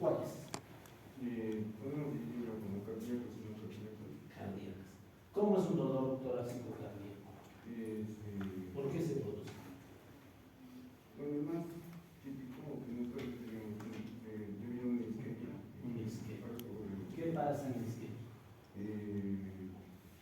¿Cuáles? Bueno, diría como cardíacos y no cardíacos. Cardíacas. ¿Cómo es un dolor torácico cardíaco? ¿Por qué se produce? Bueno, el más típico que nos parece, digamos, debido a una isquemia. Un isquemia. ¿Qué pasa en el isquemia?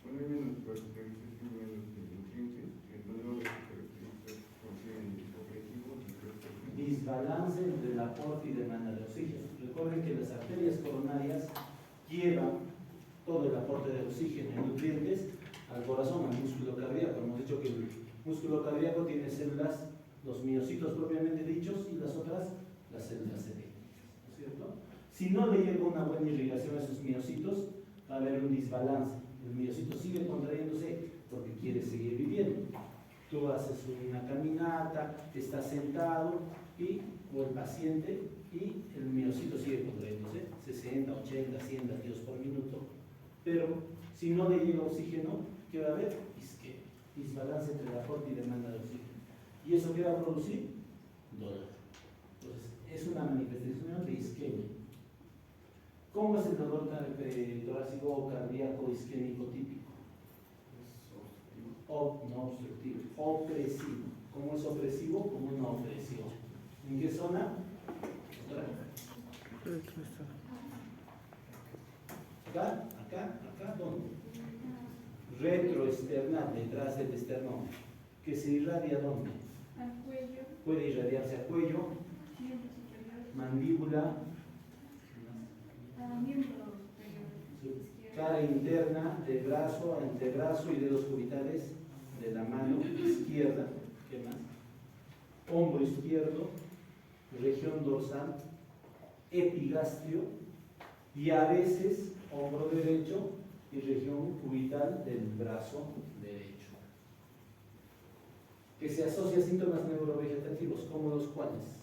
Bueno, hay menos características, menos nutrientes, el dolor se caracteriza por ser opresivo y hipertensivo. Desbalance entre el aporte y demanda de oxígeno. Recuerden que las arterias coronarias llevan todo el aporte de oxígeno y nutrientes al corazón, al músculo cardíaco. Hemos dicho que el músculo cardíaco tiene células, los miocitos propiamente dichos, y las otras, las células eléctricas, ¿no es cierto? Si no le llega una buena irrigación a esos miocitos, va a haber un desbalance. El miocito sigue contrayéndose porque quiere seguir viviendo. Tú haces una caminata, estás sentado, o el paciente, y el miocito sigue contrayéndose, 60, 80, 100 latidos por minuto. Pero si no le llega oxígeno, ¿qué va a haber? Isquemia, desbalance entre el aporte y demanda de oxígeno. ¿Y eso qué va a producir? Dolor. Entonces, es una manifestación de isquemia. ¿Cómo es el dolor torácico o cardíaco isquémico típico? No obstructivo, opresivo. ¿Cómo es opresivo? Como una opresión. ¿En qué zona? Acá, ¿dónde? Retroesternal, detrás del esternón. ¿Que se irradia dónde? Al cuello. Puede irradiarse al cuello, mandíbula, Miembro superior. cara interna del brazo, antebrazo y dedos cubitales de la mano izquierda. ¿Qué más? Hombro izquierdo, región dorsal, epigastrio y a veces hombro derecho y región cubital del brazo derecho. Que se asocia a síntomas neurovegetativos, como los cuales.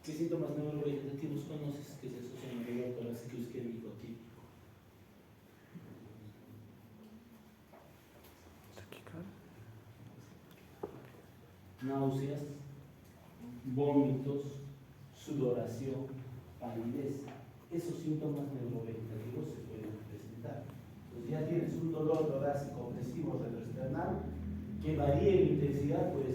¿Qué síntomas neurovegetativos conoces que se asocian al dolor torácico isquémico típico? Náuseas, vómitos, sudoración, palidez. Esos síntomas neurovegetativos se pueden presentar. Entonces ya tienes un dolor torácico opresivo retroesternal que varía en intensidad, puede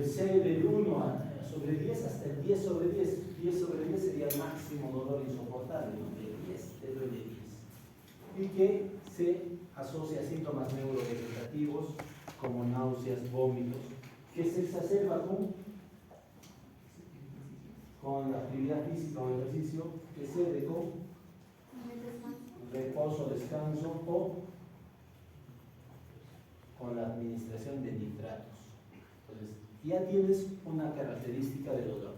ser del 1 sobre 10 hasta el 10 sobre 10. 10 sobre 10 sería el máximo dolor insoportable, ¿no? De 10, te duele 10. Y que se asocia a síntomas neurovegetativos como náuseas, vómitos, que se exacerba con la actividad física o ejercicio, que cede con reposo, descanso o con la administración de nitratos. Entonces, ya tienes una característica de dolor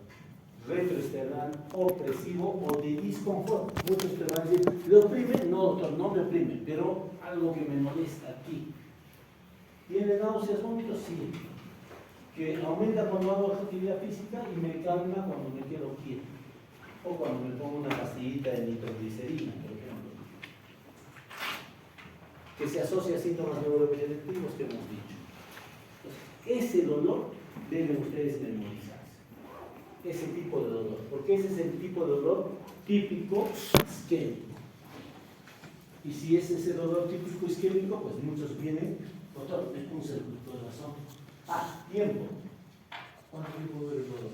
retroesternal, opresivo o de disconfort. Muchos te van a decir, ¿le oprime? No, doctor, no me oprime, pero algo que me molesta aquí. ¿Tiene náuseas, vómitos? Sí. Que aumenta cuando hago actividad física y me calma cuando me quedo quieto. O cuando me pongo una pastillita de nitroglicerina, por ejemplo. Que se asocia a síntomas neurovegetativos que hemos dicho. Entonces, ese dolor deben ustedes memorizarse. Ese tipo de dolor. Porque ese es el tipo de dolor típico isquémico. Y si es ese dolor típico isquémico, pues muchos vienen, doctor, me puse el corazón. Tiempo. ¿Cuánto tiempo dura el dolor?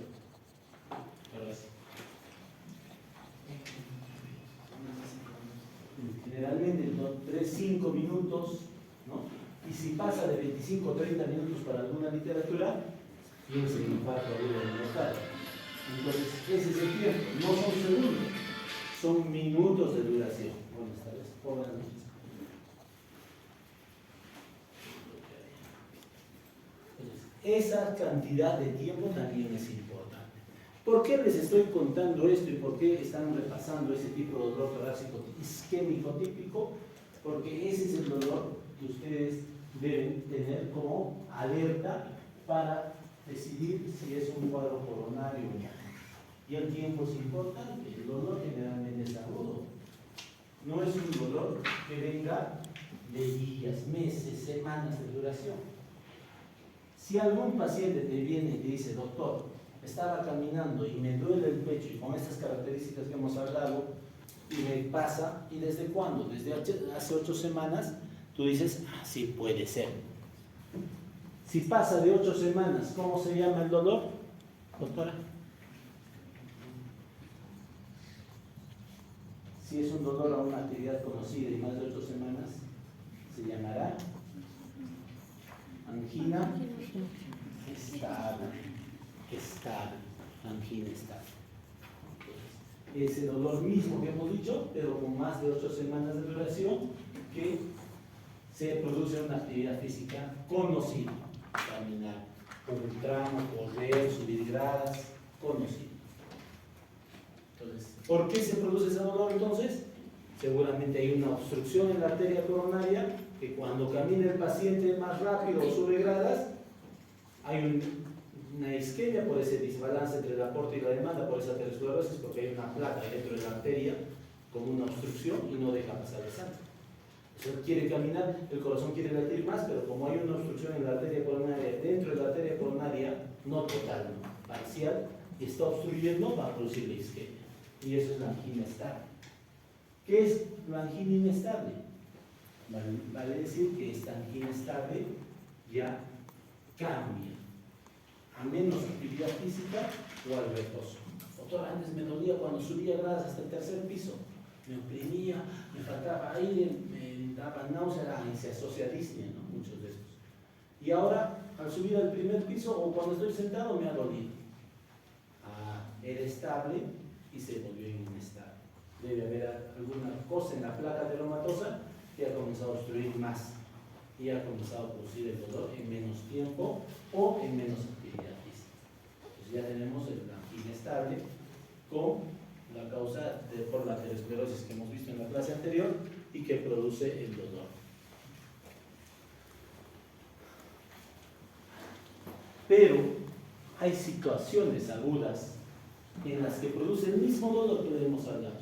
Generalmente 3-5 minutos, ¿no? Y si pasa de 25 o 30 minutos para alguna literatura, tienes el infarto agudo del miocardio. Entonces, ese es el tiempo, no son segundos, son minutos de duración. Buenas tardes, buenas noches. Esa cantidad de tiempo también es importante. ¿Por qué les estoy contando esto y por qué están repasando ese tipo de dolor torácico isquémico típico? Porque ese es el dolor que ustedes deben tener como alerta para decidir si es un cuadro coronario o no. Y el tiempo es importante, el dolor generalmente es agudo. no es un dolor que venga de días, meses, semanas de duración. Si algún paciente te viene y te dice, doctor, estaba caminando y me duele el pecho y con estas características que hemos hablado, y me pasa, ¿y desde cuándo? Desde hace 8 semanas, tú dices, ah, sí puede ser. Si pasa de 8 semanas, ¿cómo se llama el dolor, doctora? Si es un dolor a una actividad conocida y más de 8 semanas, se llamará angina estable, angina estable. Ese dolor mismo que hemos dicho, pero con más de 8 semanas de duración, que se produce una actividad física conocida, caminar, un tramo, correr, subir gradas, conocido. Entonces, ¿por qué se produce ese dolor entonces? Seguramente hay una obstrucción en la arteria coronaria, que cuando camina el paciente más rápido o sube gradas, hay una isquemia por ese desbalance entre el aporte y la demanda, por esa aterosclerosis, porque hay una placa dentro de la arteria con una obstrucción y no deja pasar la sangre. O sea, quiere caminar, el corazón quiere latir más, pero como hay una obstrucción en la arteria coronaria, dentro de la arteria coronaria, no total, no, parcial, y está obstruyendo, va a producir la isquemia. Y eso es la angina estable. ¿Qué es la angina inestable? Vale decir que esta angina estable ya cambia a menos actividad física o al reposo. Doctor, antes me dolía cuando subía gradas hasta el 3er piso, me oprimía, me faltaba aire, me daba náusea y se asocia a disnea, ¿no? Muchos de estos. Y ahora, al subir al 1er piso o cuando estoy sentado, me ha dolido. Era estable y se volvió inestable. Debe haber alguna cosa en la placa teromatosa que ha comenzado a obstruir más y ha comenzado a producir el dolor en menos tiempo o en menos actividad física. Entonces ya tenemos la angina estable con la causa por la aterosclerosis que hemos visto en la clase anterior y que produce el dolor. Pero hay situaciones agudas en las que produce el mismo dolor que le hemos hablado,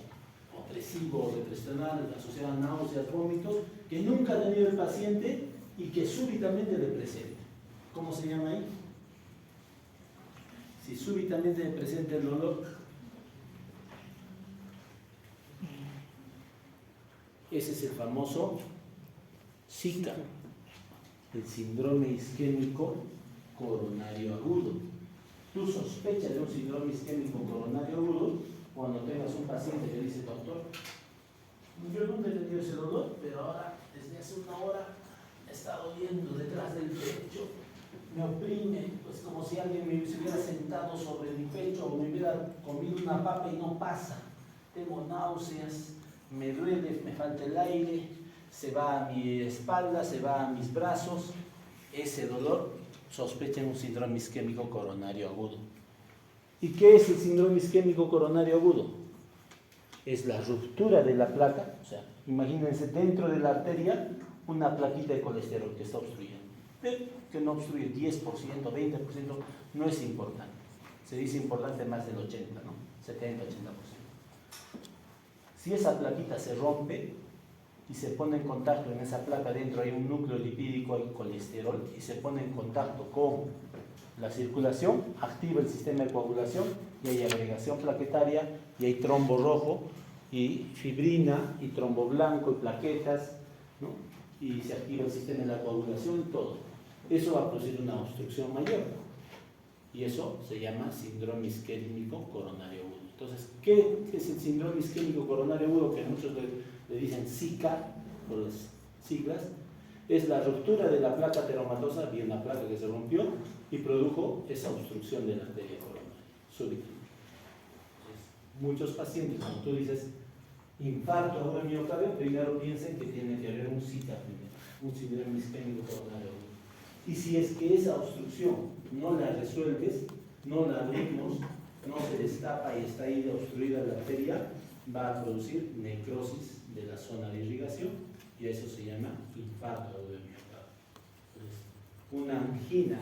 opresivo, depresional, asociado a náuseas, vómitos, que nunca ha tenido el paciente y que súbitamente le presenta. ¿Cómo se llama ahí? Si súbitamente le presenta el dolor, ese es el famoso SICA, el síndrome isquémico coronario agudo. Tú sospechas de un síndrome isquémico coronario agudo cuando tengas un paciente que dice, doctor, yo nunca he tenido ese dolor, pero ahora, desde hace 1 hora, me está doliendo detrás del pecho, me oprime, pues como si alguien me se hubiera sentado sobre mi pecho o me hubiera comido una papa y no pasa. Tengo náuseas, me duele, me falta el aire, se va a mi espalda, se va a mis brazos. Ese dolor sospechen un síndrome isquémico coronario agudo. ¿Y qué es el síndrome isquémico coronario agudo? Es la ruptura de la placa, o sea, imagínense dentro de la arteria una plaquita de colesterol que está obstruyendo. Que no obstruye 10%, 20%, no es importante. Se dice importante más del 80%, ¿no? 70, 80%. Si esa plaquita se rompe y se pone en contacto, en esa placa dentro hay un núcleo lipídico, hay colesterol, y se pone en contacto con la circulación, activa el sistema de coagulación y hay agregación plaquetaria y hay trombo rojo y fibrina y trombo blanco y plaquetas, ¿no? Y se activa el sistema de la coagulación y todo. Eso va a producir una obstrucción mayor y eso se llama síndrome isquémico coronario agudo. Entonces, ¿qué es el síndrome isquémico coronario agudo? Que muchos le dicen SICA por las siglas. Es la ruptura de la placa teromatosa, bien una placa que se rompió y produjo esa obstrucción de la arteria coronaria súbitamente. Muchos pacientes, cuando tú dices infarto agudo de miocardio, primero piensen que tiene que haber un SICA primero, un síndrome isquémico coronario agudo. Y si es que esa obstrucción no la resuelves, no la abrimos, no se destapa y está ahí obstruida la arteria, va a producir necrosis de la zona de irrigación y eso se llama infarto agudo de miocardio. Entonces, una angina,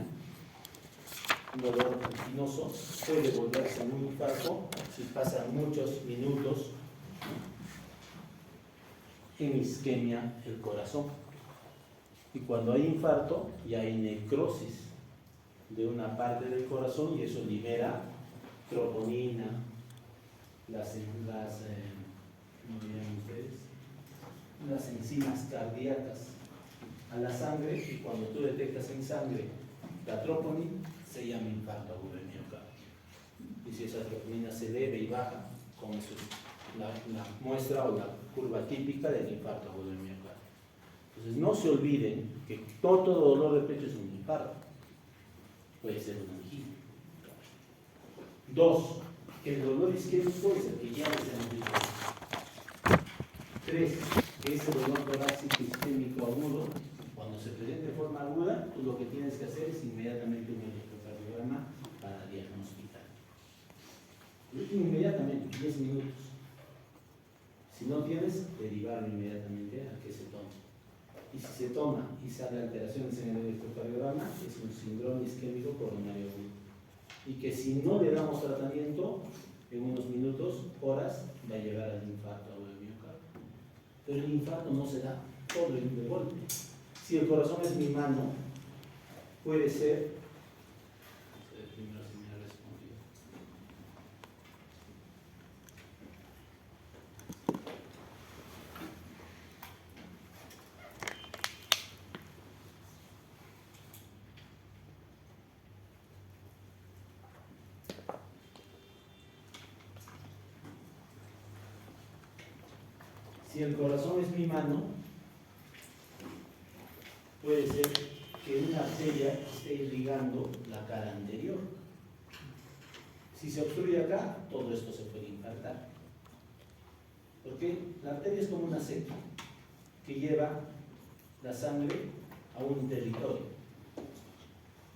un dolor anginoso, puede volverse un infarto si pasan muchos minutos en isquemia el corazón. Y cuando hay infarto, ya hay necrosis de una parte del corazón y eso libera troponina, ¿cómo dirían ustedes? Las enzimas cardíacas a la sangre, y cuando tú detectas en sangre la troponina, se llama infarto agudo de miocardio. Y si esa troponina se eleva y baja, con eso es la muestra o la curva típica del infarto agudo de miocardio. Entonces no se olviden que todo dolor de pecho es un infarto, puede ser una angina. 2, que el dolor isquémico es el que ya les hemos dicho. 3, que ese dolor torácico isquémico agudo, cuando se presenta de forma aguda, tú lo que tienes que hacer es inmediatamente un electrocardiograma para diagnosticar. Inmediatamente, 10 minutos. Si no tienes, derivarlo inmediatamente a que se tome. Y si se toma y sale alteraciones en el electrocardiograma, es un síndrome isquémico coronario agudo. Y que si no le damos tratamiento, en unos minutos, horas, va a llegar al infarto agudo de miocardio. Pero el infarto no se da todo de golpe. Si el corazón es mi mano, puede ser. Primero si me ha respondido. Si el corazón es mi mano, puede ser que una arteria esté irrigando la cara anterior. Si se obstruye acá, todo esto se puede infartar. Porque la arteria es como una seta que lleva la sangre a un territorio.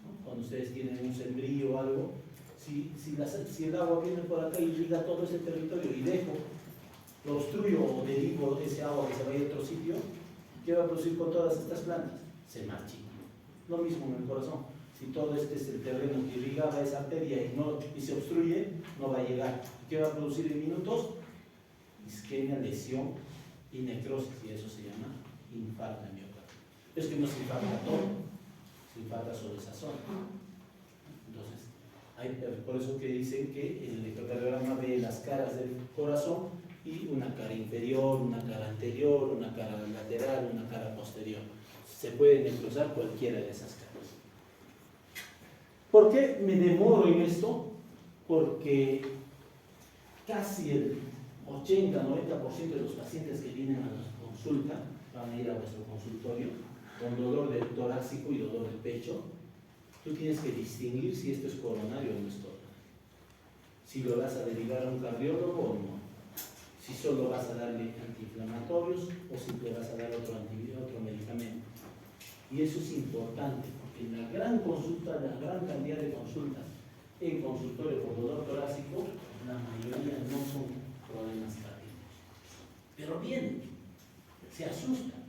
¿No? Cuando ustedes tienen un sembrío o algo, si el agua viene por acá y irriga todo ese territorio y lo obstruyo o derivo ese agua que se vaya a otro sitio, ¿qué va a producir con todas estas plantas? Se marchita. Lo mismo en el corazón. Si todo este es el terreno que irrigaba esa arteria y se obstruye, no va a llegar. ¿Qué va a producir en minutos? Isquemia, lesión y necrosis, y eso se llama infarto de miocardio. Es que no se infarta todo, se infarta solo esa zona. Entonces, por eso que dicen que el electrocardiograma ve las caras del corazón y una cara inferior, una cara anterior, una cara lateral, una cara posterior. Se puede necrosar cualquiera de esas caras. ¿Por qué me demoro en esto? Porque casi el 80-90% de los pacientes que vienen a la consulta van a ir a vuestro consultorio con dolor del torácico y dolor del pecho. Tú tienes que distinguir si esto es coronario o no es coronario. Si lo vas a derivar a un cardiólogo o no. Si solo vas a darle antiinflamatorios o si le vas a dar otro medicamento. Y eso es importante, porque en la gran consulta, la gran cantidad de consultas en consultorio por dolor torácico, la mayoría no son problemas cardíacos. Pero vienen, se asustan.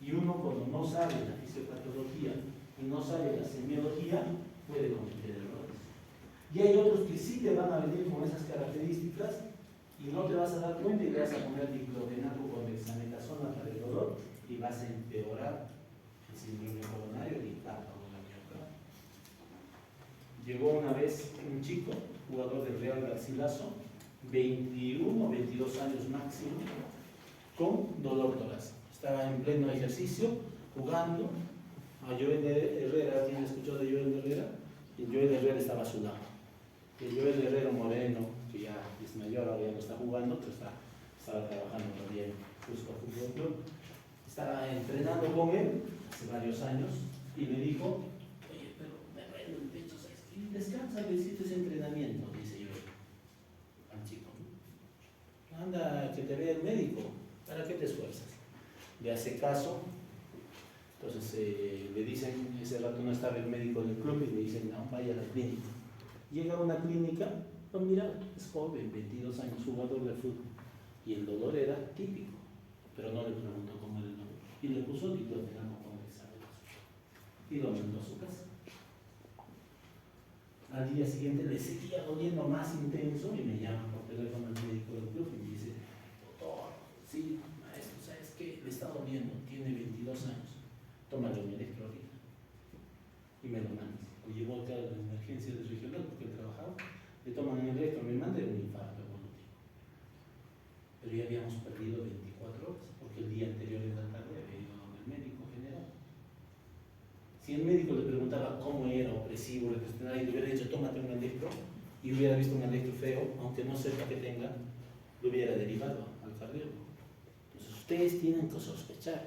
Y uno cuando no sabe la fisiopatología y no sabe la semiología, puede cometer errores. Y hay otros que sí te van a venir con esas características y no te vas a dar cuenta y le vas a poner diclofenaco con dexametasona para el dolor y vas a empeorar el síndrome coronario y infarto agudo de miocardio. Llegó una vez un chico, jugador del Real Garcilaso, 21 o 22 años máximo, con dolor torácico. Estaba en pleno ejercicio, jugando. A Joel Herrera, ¿quién escuchó de Joel Herrera? Y Joel Herrera estaba a su lado. Y Joel Herrera moreno, que ya es mayor, ahora ya no está jugando, pero estaba trabajando todavía en Cusco Fútbol Club. Estaba entrenando con él hace varios años y me dijo: oye, pero me duele el pecho, ¿sabes qué? Descansa, que hiciste ese entrenamiento, dice Joel al chico. Anda, que te vea el médico, ¿para qué te esfuerzas? Le hace caso. Entonces le dicen, ese rato no estaba el médico del club y le dicen: no, vaya a la clínica. Llega a una clínica, no, mira, es joven, 22 años, jugador de fútbol. Y el dolor era típico, pero no le preguntó cómo era el dolor. Y le puso diclofenaco con dexametasona. Y lo mandó a su casa. Al día siguiente le seguía doliendo más intenso y me llama por teléfono al médico del club y me dice: doctor, sí, maestro, ¿sabes qué? jodiendo, tiene 22 años, tómale un electro ahorita y me lo mandas. Lo llevó acá a la emergencia de regional porque él trabajaba, le toman un electro, me manda un infarto evolutivo. Pero ya habíamos perdido 24 horas porque el día anterior en la tarde había ido al médico general. Si el médico le preguntaba cómo era opresivo, le hubiera dicho tómate un electro y hubiera visto un electro feo, aunque no sepa que tenga, lo hubiera derivado al cardiólogo. Entonces ustedes tienen que sospechar.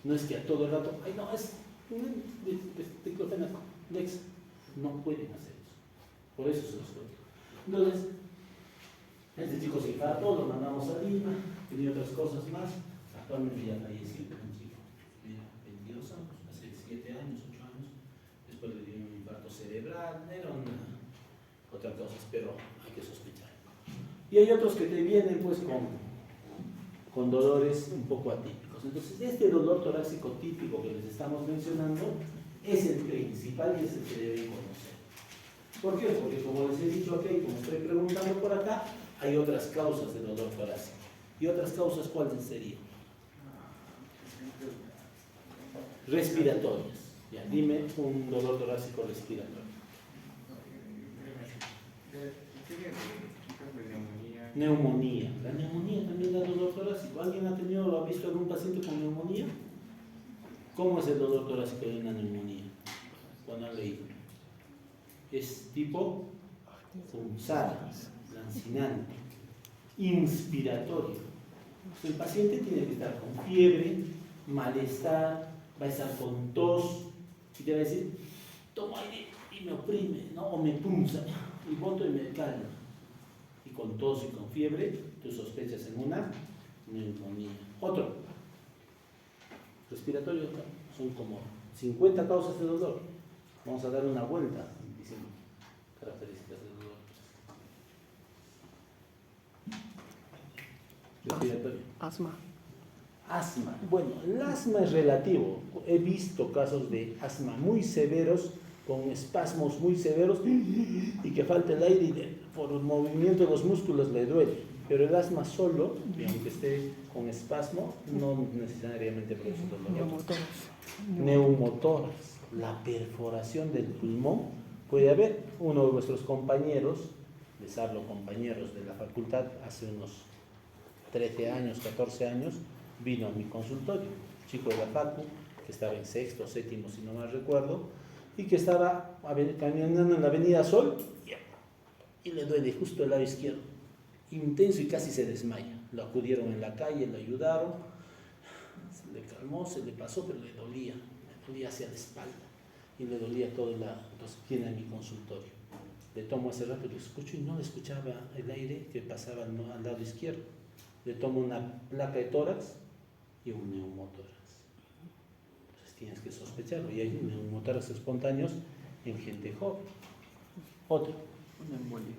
No es que a todo el rato, ay no, es diclofenac, Dex. No pueden hacer eso. Por eso se los cuento. Entonces, este chico se infartó, lo mandamos a Lima, tenía otras cosas más. Actualmente ya falleció, un chico, mira, 22 años, hace 7 años, 8 años. Después le dio un infarto cerebral, era otras cosas, pero hay que sospechar. Y hay otros que te vienen pues con dolores un poco atípicos. Entonces, este dolor torácico típico que les estamos mencionando es el principal y es el que deben conocer. ¿Por qué? Porque como les he dicho aquí, como estoy preguntando por acá, hay otras causas de dolor torácico. ¿Y otras causas cuáles serían? Respiratorias. Ya, dime un dolor torácico respiratorio. Neumonía. La neumonía también da dolor torácico. ¿Alguien ha tenido o ha visto algún paciente con neumonía? ¿Cómo es el dolor torácico de una neumonía? Cuando han leído. Es tipo punzada, lancinante, inspiratorio. El paciente tiene que estar con fiebre, malestar, va a estar con tos y te va a decir, tomo aire y me oprime, ¿no? O me punza y boto y me calma. Y con tos y con fiebre, tú sospechas en una neumonía. Otro, respiratorio, son como 50 causas de dolor. Vamos a dar una vuelta diciendo características del dolor. Respiratorio. Asma. Asma. Bueno, el asma es relativo. He visto casos de asma muy severos, con espasmos muy severos y que falta el aire y por el movimiento de los músculos le duele. Pero el asma solo, y aunque esté con espasmo, no necesariamente produce dolor. Neumotórax, la perforación del pulmón. Puede haber uno de vuestros compañeros, les hablo compañeros de la facultad, hace unos 13 años, 14 años, vino a mi consultorio, chico de la facu, que estaba en sexto, séptimo, si no mal recuerdo, y que estaba caminando en la avenida Sol y le duele justo el lado izquierdo, intenso y casi se desmaya. Lo acudieron en la calle, lo ayudaron, se le calmó, se le pasó, pero le dolía hacia la espalda y le dolía todo el lado. Entonces viene a mi consultorio, le tomo hace rato, lo escucho y no escuchaba el aire que pasaba al lado izquierdo. Le tomo una placa de tórax y un neumotórax. Entonces tienes que sospecharlo. Y hay neumotórax espontáneos en gente joven. Otro. Una embolia.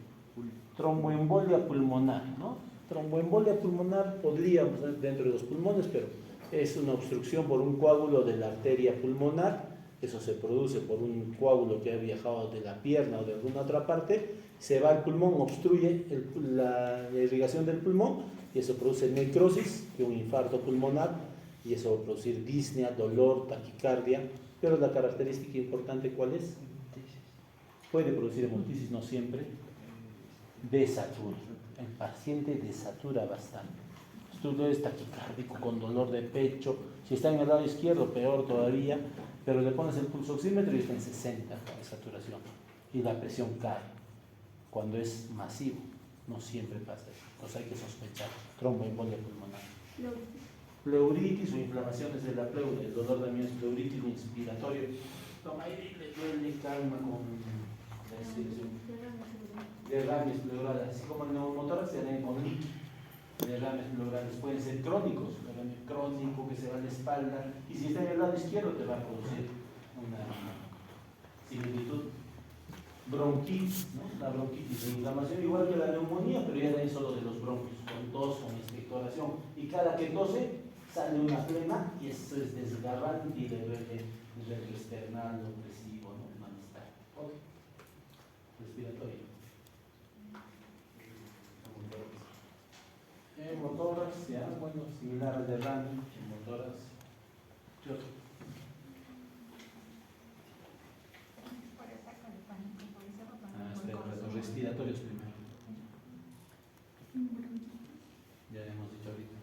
Tromboembolia pulmonar, ¿no? Tromboembolia pulmonar podríamos ver dentro de los pulmones, pero es una obstrucción por un coágulo de la arteria pulmonar. Eso se produce por un coágulo que ha viajado de la pierna o de alguna otra parte, se va al pulmón, obstruye la irrigación del pulmón y eso produce necrosis, que es un infarto pulmonar, y eso va a producir disnea, dolor, taquicardia, pero la característica importante ¿cuál es? Puede producir hemolisis, no siempre, desatura. El paciente desatura bastante. Tú lo ves taquicárdico, con dolor de pecho, si está en el lado izquierdo, peor todavía, pero le pones el pulso oxímetro y está en 60 de saturación, y la presión cae, cuando es masivo, no siempre pasa eso, entonces hay que sospechar tromboembolia pulmonar. Pleuritis o inflamaciones de la pleura, el dolor también es pleuritis o inspiratorio, toma aire y le duele, calma con la respiración. Derrames pleurales, así como el neumotórax se dan con derrames pleurales, pueden ser crónicos, derrame crónico que se va a la espalda, y si está en el lado izquierdo te va a producir una similitud. Bronquitis, ¿no? La bronquitis, la inflamación igual que la neumonía, pero ya de ahí solo de los bronquios, con tos, con expectoración, y cada que tose sale una flema y eso es desgarrante y le duele el recto external, opresivo, ¿no? Malestar. Okay. Respiratorio. Motoras, ya, bueno, similar al derrame, motoras. ¿Qué otro? Espera, los respiratorios primero. Ya hemos dicho ahorita.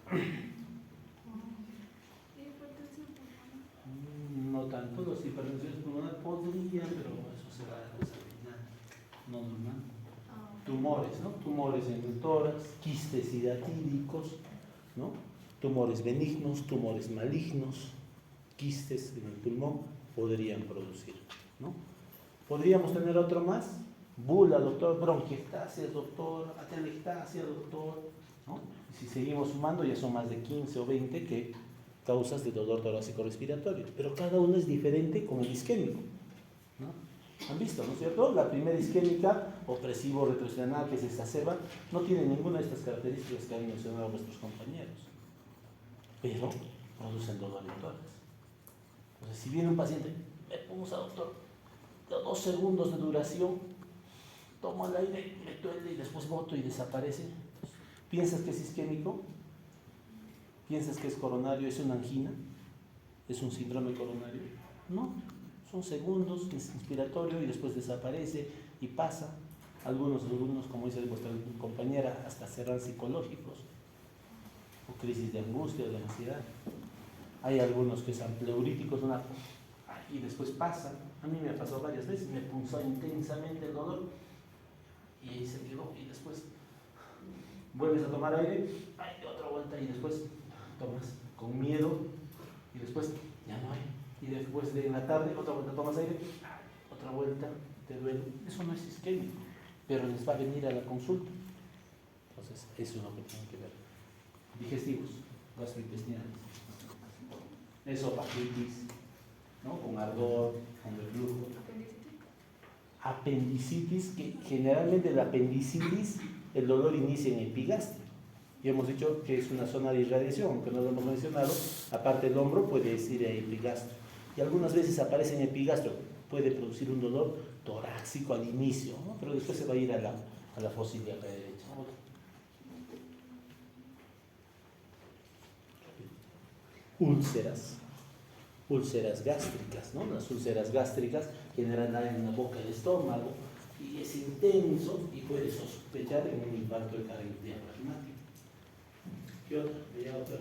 No tanto, los hipertensiones pulmonares podrían, pero eso se va a desarrollar, no normal. Tumores, ¿no? Tumores en el tórax, quistes hidatídicos, ¿no? Tumores benignos, tumores malignos, quistes en el pulmón podrían producir, ¿no? Podríamos tener otro más, bula, doctor, bronquiectasias, doctor, atelectasia, doctor, ¿no? Y si seguimos sumando ya son más de 15 o 20 que causas de dolor torácico respiratorio, pero cada uno es diferente con el isquémico, ¿no? ¿Han visto, no es cierto? La primera isquémica, opresivo retroesternal, que se exacerba, no tiene ninguna de estas características que han mencionado nuestros compañeros, pero producen dolor en tórax. Entonces, si viene un paciente, me pulsa, doctor, 2 segundos de duración, tomo el aire, me duele y después boto y desaparece. ¿Piensas que es isquémico? ¿Piensas que es coronario? ¿Es una angina? ¿Es un síndrome coronario? No, son segundos, es inspiratorio y después desaparece y pasa. Algunos, como dice vuestra compañera, hasta serán psicológicos o crisis de angustia o de ansiedad. Hay algunos que son pleuríticos y después pasan. A mí me ha pasado varias veces, me punzó intensamente el dolor y ahí se quedó y después vuelves a tomar aire, hay otra vuelta y después tomas con miedo y después ya no hay. Y después de la tarde, otra vuelta tomas aire, otra vuelta te duele. Eso no es isquémico, pero les va a venir a la consulta. Entonces, eso es lo que tienen que ver. Digestivos, gastrointestinales, esofagitis, ¿no? Con ardor, con reflujo. Apendicitis, que generalmente la apendicitis, el dolor inicia en epigastrio. Ya hemos dicho que es una zona de irradiación, aunque no lo hemos mencionado, aparte del hombro puede ir a epigastrio. Y algunas veces aparece en epigastrio, puede producir un dolor torácico al inicio, ¿no? Pero después se va a ir a la fosa ilíaca derecha. Úlceras gástricas, ¿no? Las úlceras gástricas generan daño en la boca del estómago y es intenso y puede sospechar en un infarto de carácter diafragmático. ¿Qué otra? ¿Veía otra?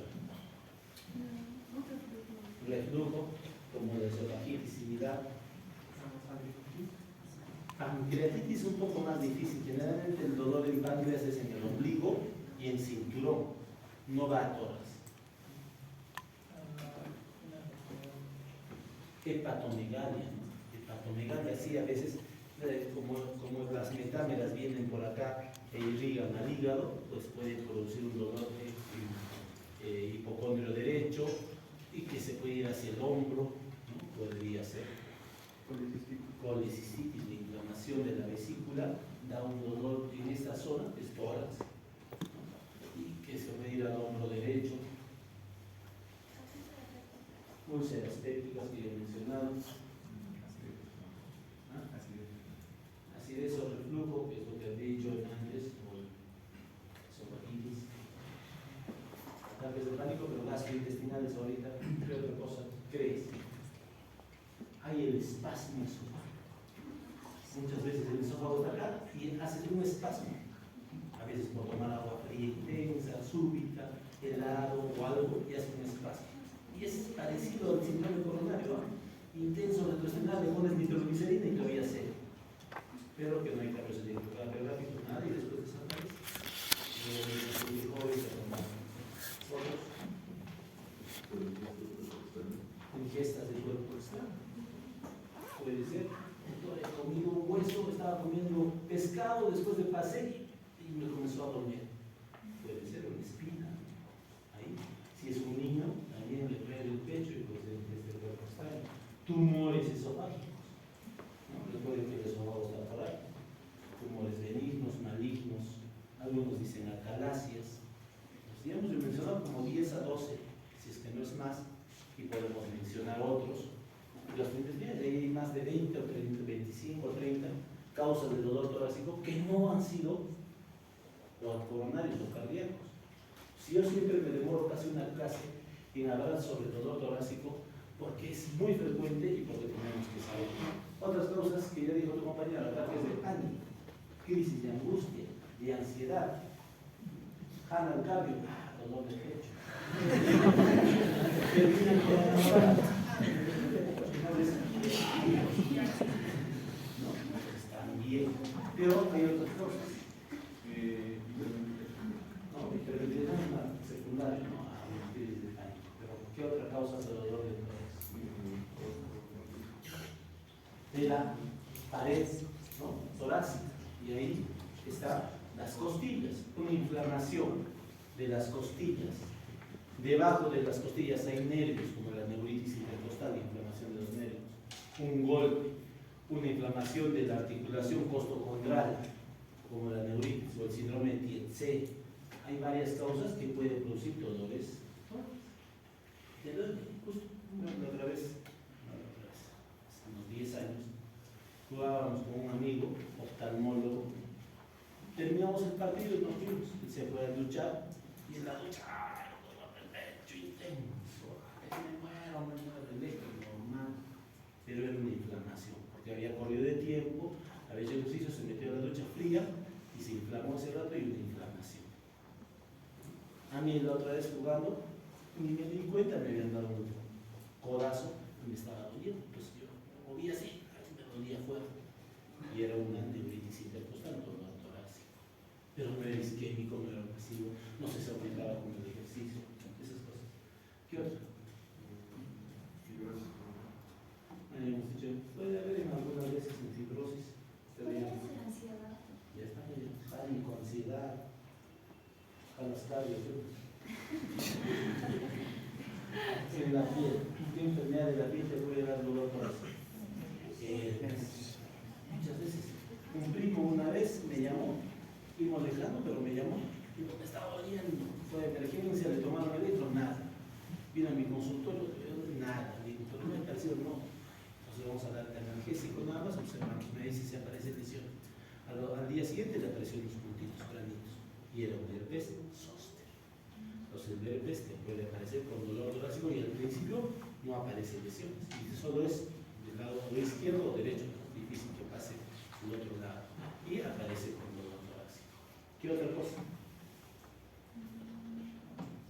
Reflujo, como la esofagitis similar. Pancreatitis es un poco más difícil. Generalmente el dolor en páncreas es en el ombligo y en cinturón, no va a tórax. Hepatomegalia, ¿no? Hepatomegalia, sí, a veces, como las metámeras vienen por acá e irrigan al hígado, pues pueden producir un dolor hipocondrio derecho y que se puede ir hacia el hombro, ¿no? Podría ser colecistitis, la inflamación de la vesícula da un dolor en esta zona, es tórax, ¿no? Y que se puede ir al hombro derecho. Úlceras pépticas que ya he mencionado, acidez o reflujo, que es lo que he dicho antes, o esofagitis, ataques de pánico, pero gastrointestinales ahorita. ¿Qué otra cosa crees? Hay el espasmo esofágico. Muchas veces el esófago está acá y hace un espasmo, a veces por tomar agua fría intensa, súbita, helado o algo, y hace un espasmo. Y es parecido al síndrome coronario, ¿no? Intenso retroesternal, le pones nitroglicerina y todavía cero. Pero que no hay cambio radiográfico, nada, y después desaparece. Ingestas del cuerpo externo. Puede ser. Entonces, he comido un hueso, estaba comiendo pescado después de pasé y me comenzó a doler. Puede ser una espina. Ahí. Si es un niño, también le duele el pecho y puede ser desde el cuerpo externo. Tumores esofágicos, ¿no? Recuerden que el esófago está por ahí. Tumores benignos, malignos, algunos dicen acalacias. Pues ya hemos mencionado como 10 a 12, si es que no es más, y podemos mencionar otros. Los intestinos, hay más de 20 o 30, 25 o 30 causas de dolor torácico que no han sido los coronarios o cardíacos. Si yo siempre me demoro casi una clase en hablar sobre dolor torácico, porque es muy frecuente y porque tenemos que saber. Otras causas que ya dijo tu compañera, ataques de pánico, crisis de angustia, de ansiedad, jala al cardio, dolor de pecho. Termina con una hora. No, están bien, pero hay otras causas. No, hiperventilación es una secundaria, ¿no? A una crisis de pánico. Pero ¿qué otra causa de dolor de tórax? De la pared, ¿no? Torácica. Y ahí están las costillas, una inflamación de las costillas. Debajo de las costillas hay nervios, como la neuritis intercostal, inflamación de los nervios. Un golpe, una inflamación de la articulación costocondral, como la neuritis o el síndrome de Tietze. Hay varias causas que pueden producir dolores. Justo la otra vez, hace unos 10 años, jugábamos con un amigo, oftalmólogo. Terminamos el partido y nos fuimos. Él se fue a duchar y en la ducha, ¡ay, dolor del pecho intenso! Me muero, normal. Pero era una inflamación, porque había corrido de tiempo, había hecho ejercicio, se metió a la ducha fría y se inflamó ese rato y una inflamación. A mí la otra vez jugando, ni me di cuenta, me habían dado un codazo y me estaba doliendo. Entonces yo me movía así, me dolía fuerte. Y era una neuritis intercostal, dolor torácico. Pero no era isquémico, no era pasivo, no se aumentaba con el ejercicio, esas cosas. ¿Qué otra? Hemos dicho, puede haber en algunas veces en fibrosis. ¿Podría ser ansiedad? Ya está, pánico, ansiedad, a las cardios. En la piel, ¿qué enfermedad de la piel te puede dar dolor torácico? Muchas veces. Un primo una vez me llamó, fuimos dejando, pero me llamó, y me estaba doliendo, fue de emergencia, le tomaron el litro, nada. Vino a mi consultorio, nada, digo, pero no me pareció, no. Entonces vamos a dar el analgésico, nada más observamos, me dice si aparece lesión. Al día siguiente le aparecieron unos puntitos granitos, y era un herpes zóster. Entonces el herpes te puede aparecer con dolor torácico y al principio no aparecen lesiones, y solo es del lado izquierdo o derecho, es difícil que pase del otro lado, y aparece con dolor torácico. ¿Qué otra cosa?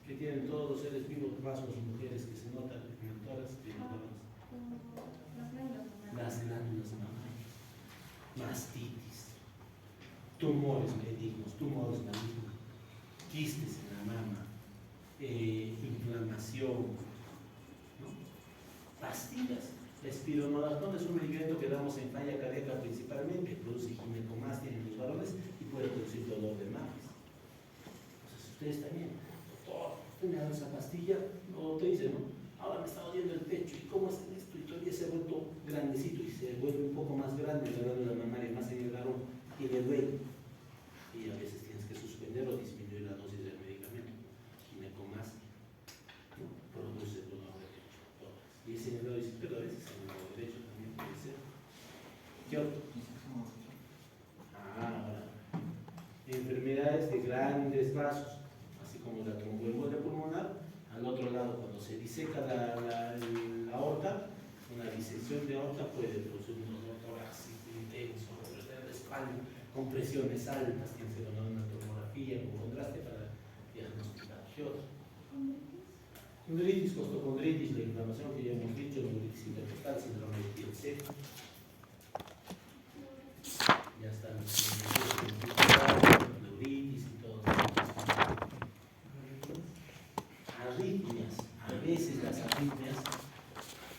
Que tienen todos los seres vivos, más las mujeres, que se notan en el tórax, tienen dolores. Las glándulas mamarias, mastitis, tumores benignos, tumores malignos, quistes en la mama, inflamación, ¿no? Pastillas. La espironolactona es un medicamento que damos en falla cardíaca principalmente, produce ginecomastia en los varones y puede producir dolor de mamas. Entonces ustedes también, doctor, usted me da esa pastilla, o te dice, ¿no? Ahora me está doliendo el pecho, ¿y cómo es esto? Y todavía se ha vuelto grandecito y se vuelve un poco más grande la glándula mamaria, más en el varón, y le duele. Y a veces tienes que suspender o disminuir la dosis del medicamento. Ginecomastia, ¿no? Produce dolor de pecho, todas. Y ese en el lado izquierdo, a veces en el lado derecho también puede ser. ¿Qué otro? Ahora, enfermedades de grandes vasos, así como la tromboembolia pulmonar. Al otro lado, cuando se diseca la aorta, una disección de aorta puede producir un dolor torácico intenso, dolor de la espalda, compresiones altas, tienes que tomar una tomografía con contraste para diagnosticar. ¿Qué otro? Neuritis, costocondritis, la inflamación que ya hemos dicho, neuritis intercostal, síndrome de Tietze. Ya están los neuritis y todo. Arritmias, a veces las arritmias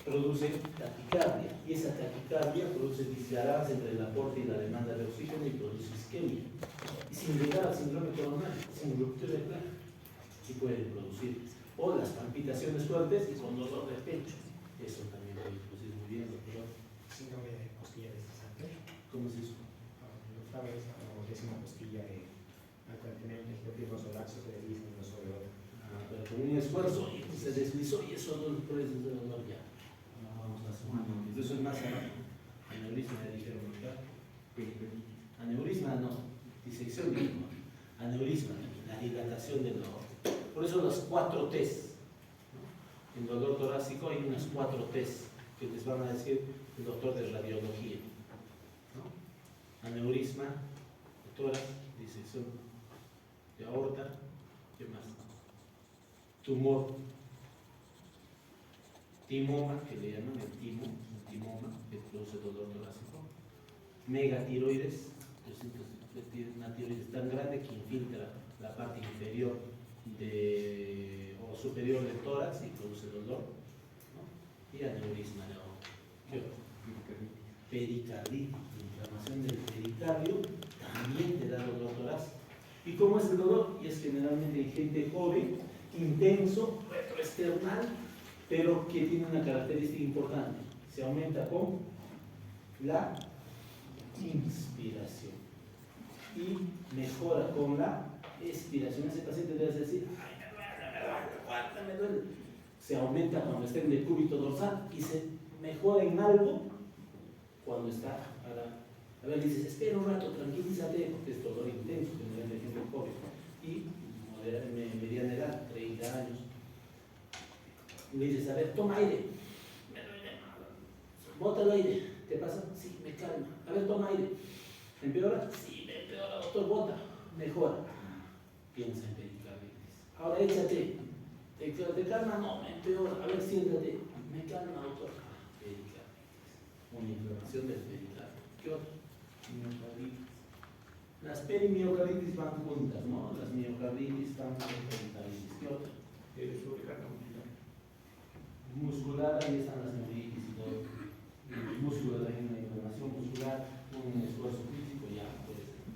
producen taquicardia y esa taquicardia produce disbalance entre el aporte y la demanda de oxígeno y produce isquemia y sin llegar al síndrome coronario, sin ruptura de placa y pueden producir o las palpitaciones fuertes y con dolor de pecho, eso también puede producir muy bien, doctor. Síndrome de costilla deslizante. ¿Cómo es eso? La octava vez o décima costilla al tener el propio laxo se desliza uno sobre otro. Pero con un esfuerzo y se deslizó y eso no puede ser dolor ya. Vamos a sumar. Eso es más abajo. Aneurisma le dijeron, ¿verdad? Aneurisma no, disección misma. Aneurisma, la dilatación del aorta. Por eso las 4 T's. ¿No? En dolor torácico hay unas 4 T's que les van a decir el doctor de radiología. ¿No? Aneurisma, de tórax, disección de aorta, ¿qué más? Tumor, timoma, que le llaman el timoma, que produce dolor torácico, megatiroides, una tiroides tan grande que infiltra la parte inferior o superior del tórax y produce dolor, ¿no? Y aneurisma de aorta. ¿Qué otro? Pericarditis, inflamación del pericardio también te da dolor torácico. ¿Y cómo es el dolor? Y es generalmente en gente joven, intenso, retroesternal, pero que tiene una característica importante. Se aumenta con la inspiración y mejora con la expiración. Ese paciente debe decir, ay, me duele. Se aumenta cuando está en decúbito dorsal y se mejora en algo cuando está a ver, dices, espera un rato, tranquilízate, porque es dolor intenso, generalmente en gente joven y mediana edad, 30 años. Y le dices, a ver, toma aire, me duele, bota el aire, ¿te pasa? Sí, me calma. A ver, toma aire, ¿me empeora? Sí, me empeora, doctor, bota, mejora. Piensa en pericarditis. Ahora échate, ¿te calma? No, me empeora. A ver, siéntate, me calma, doctor. Pericarditis, una inflamación del pericardio. ¿Qué otro? Miocarditis. Las perimiocarditis van juntas, ¿no? Las miocarditis van con pericarditis. ¿Qué otro? Muscular, ahí están las neuritis y todo. El músculo hay una inflamación muscular, un esfuerzo físico, ya puede ser.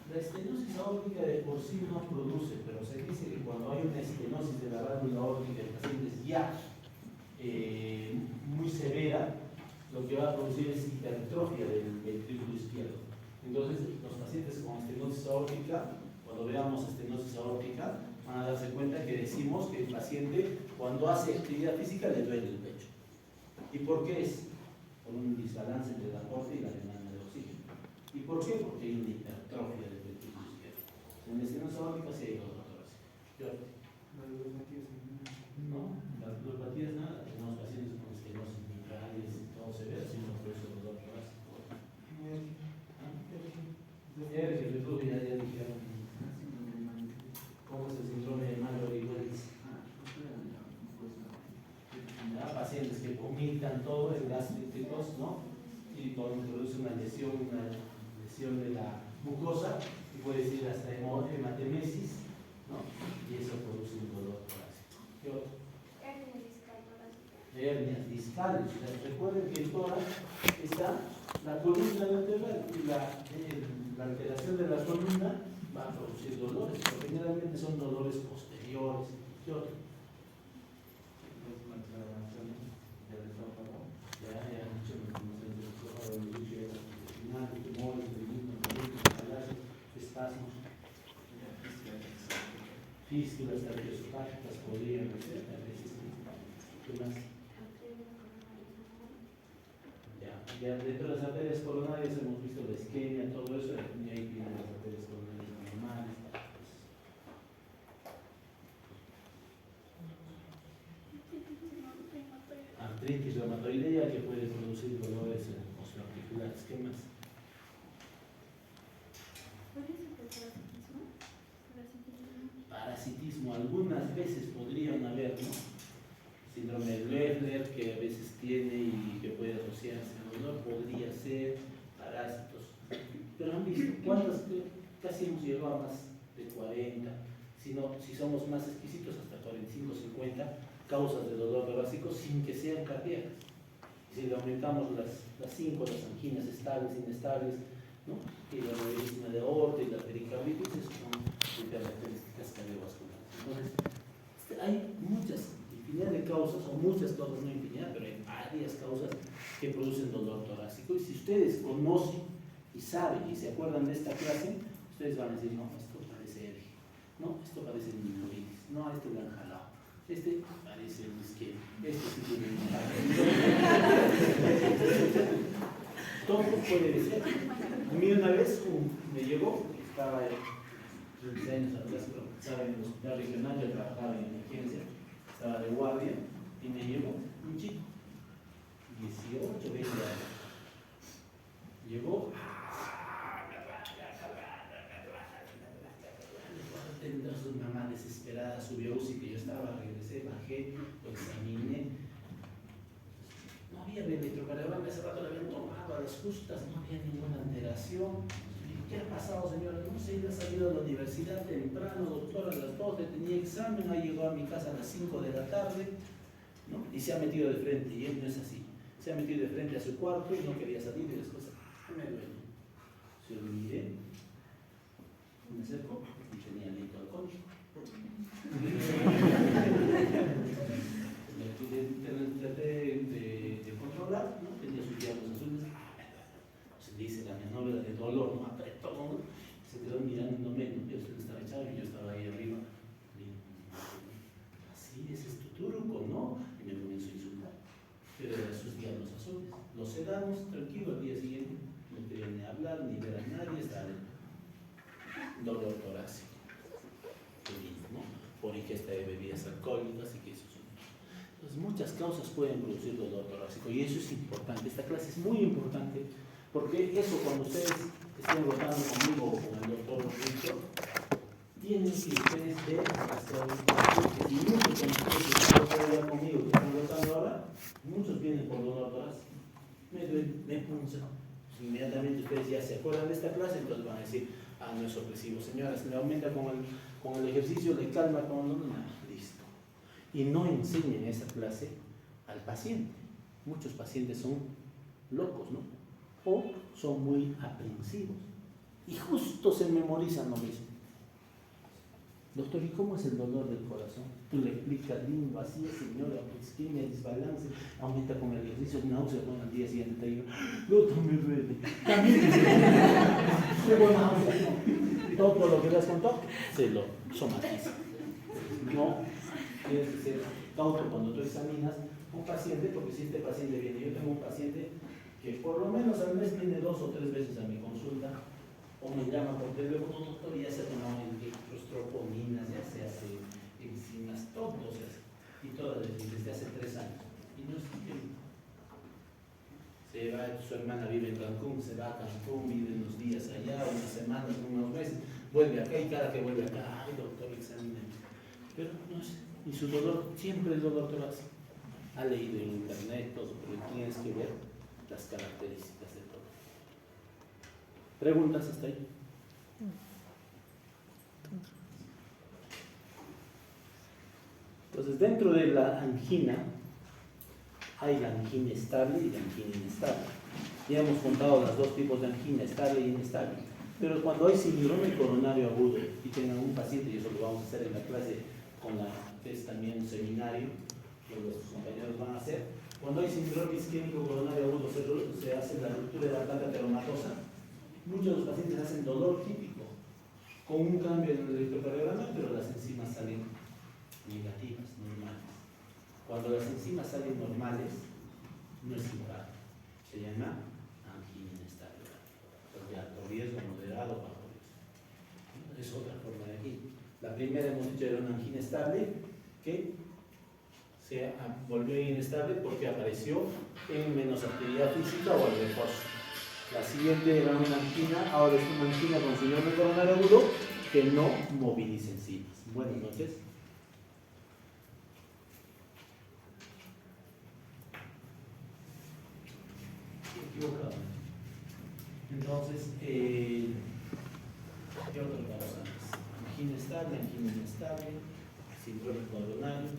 La estenosis aórtica de por sí no produce, pero se dice que cuando hay una estenosis de la válvula aórtica el paciente es ya muy severa, lo que va a producir es hipertrofia del ventrículo izquierdo. Entonces, los pacientes con estenosis aórtica, cuando veamos estenosis aórtica, van a darse cuenta que decimos que el paciente, cuando hace actividad física, le duele el pecho. ¿Y por qué es? Por un desbalance entre el aporte y la demanda de oxígeno. ¿Y por qué? Porque hay una hipertrofia del ventrículo izquierdo. En la estenosis aórtica sí hay dolor torácico. No, las neuropatías nada, tenemos pacientes con estenosis mitrales y todo severo, sino por eso dolor torácico. Que reflujo ya dijeron. ¿Cómo es el síndrome de Mallory-Weiss? Pacientes que vomitan todo, en gastríticos, ¿no? Y produce una lesión de la mucosa, y puede decir hasta hematemesis, ¿no? Y eso produce un dolor torácico. ¿Qué otro? Hernias discales. Recuerden que en tórax está la columna vertebral y la alteración de la columna va a producir dolores, porque generalmente son dolores posteriores. ¿Qué otro? Ya mucho tumores, espasmos, fístulas arteriosopáticas podrían ser a veces. ¿Qué más? Ya dentro de las arterias coronarias hemos visto la isquemia, todo eso, y ahí tienen las arterias coronarias normales. Artritis reumatoidea que puede producir dolores osteoarticulares. ¿Qué más? Parasitismo, algunas veces podrían haber, ¿no? Síndrome de Loeffler, que a veces tiene y que puede asociarse al dolor, podría ser parásitos. Pero han visto cuántas, casi hemos llegado a más de 40, si somos más exquisitos, hasta 45, 50 causas de dolor torácico sin que sean cardíacas. Si le aumentamos las 5, las anginas estables, inestables, ¿no? Y la aneurisma de aorta y la pericarditis, son características cardiovasculares. Entonces, hay infinidad de causas, o muchas causas, no infinidad, pero hay varias causas que producen dolor torácico. Y si ustedes conocen y saben y se acuerdan de esta clase, ustedes van a decir, no, esto parece ERG, no, esto parece neuritis, no, esto lo han jalado, este parece el isquemia, este sí tiene un todo puede ser. A mí una vez me llegó, estaba 13 años atrás, pero estaba en el hospital regional, yo trabajaba en emergencia, estaba de guardia y me llevó un chico, 18, 20 años. Llegó, su mamá desesperada subió a UCI que yo estaba, regresé, bajé, lo examiné. No había electrocardiograma, hace rato le habían tomado a las justas, no había ninguna alteración. ¿Qué ha pasado, señora? No sé, ya ha salido de la universidad temprano, doctora, a las 12 tenía examen, ha llegado a mi casa a las 5 de la tarde, ¿no? Y se ha metido de frente, y él no es así. Se ha metido de frente a su cuarto y no quería salir y las cosas. Me duele. Se lo miré, me acerco y tenía leito alcohólico. Traté de controlar, ¿no? Tenía sus diablos azules. Se dice la menor de dolor, ¿no? Apretó, ¿no? Se quedó mirándome, ¿no? Yo estaba echado y yo estaba ahí arriba. Así, ese es tu turco, ¿no? Y me comenzó a insultar. Pero eran sus diablos azules. Los sedamos, tranquilo, al día siguiente no quería ni hablar, ni ver a nadie, estaba en dolor torácico. ¿No? Por ingesta de bebidas alcohólicas y que eso son. Entonces, muchas causas pueden producir dolor torácico y eso es importante. Esta clase es muy importante porque eso, cuando ustedes estén rotando conmigo o con el doctor Víctor, tienen que ustedes ver las causas. Y muchos de ustedes que están rotando conmigo, que están rotando ahora, muchos vienen por dolor torácico. Me duele, me punza. Inmediatamente ustedes ya se acuerdan de esta clase, entonces van a decir, ah, no es opresivo, señora, se le aumenta con el ejercicio, le calma con el... listo. Y no enseñen esa clase al paciente. Muchos pacientes son locos, ¿no? O son muy aprensivos. Y justo se memorizan lo mismo. Doctor, ¿y cómo es el dolor del corazón? Tú le explicas, lindo, así es, señora, isquemia, desbalance, aumenta con el ejercicio, náusea, bueno, al día siguiente te digo, doctor, me duele. También tengo náusea. Todo lo que le has contado, se lo somatiza. No, tienes que ser cauto cuando tú examinas un paciente, porque si este paciente viene, yo tengo un paciente que por lo menos al mes viene 2 o 3 veces a mi consulta, o me llama por teléfono, doctor, ya se ha tomado electrostroponinas, ya se hace enzimas, todo se hace, y todas desde hace 3 años, y no es que se va, su hermana vive en Cancún, se va a Cancún, vive unos días allá, unas semanas, unos meses, vuelve acá y cada que vuelve acá, ay doctor, examíneme. Pero no sé, y su dolor, siempre es dolor torácico. Ha leído en internet todo, pero tienes que ver las características de todo. ¿Preguntas hasta ahí? Entonces, dentro de la angina, hay la angina estable y la angina inestable. Ya hemos contado los 2 tipos de angina, estable e inestable. Pero cuando hay síndrome coronario agudo y tengan un paciente, y eso lo vamos a hacer en la clase con la que es también un seminario, que los compañeros van a hacer, cuando hay síndrome isquémico coronario agudo se hace la ruptura de la placa teromatosa, muchos de los pacientes hacen dolor típico, con un cambio en el electrocardiograma, pero las enzimas salen negativas, normales. Cuando las enzimas salen normales, no es impar, se llama angina inestable, de alto riesgo, moderado, bajo riesgo. Es otra forma de aquí. La primera hemos dicho era una angina estable que se volvió inestable porque apareció en menos actividad física o al reposo. La siguiente era una angina, ahora es una angina con síndrome coronario agudo que no moviliza enzimas. Buenas noches. Equivocado. Entonces, ¿qué otra causa es? Angina estable, angina inestable, síndrome coronario,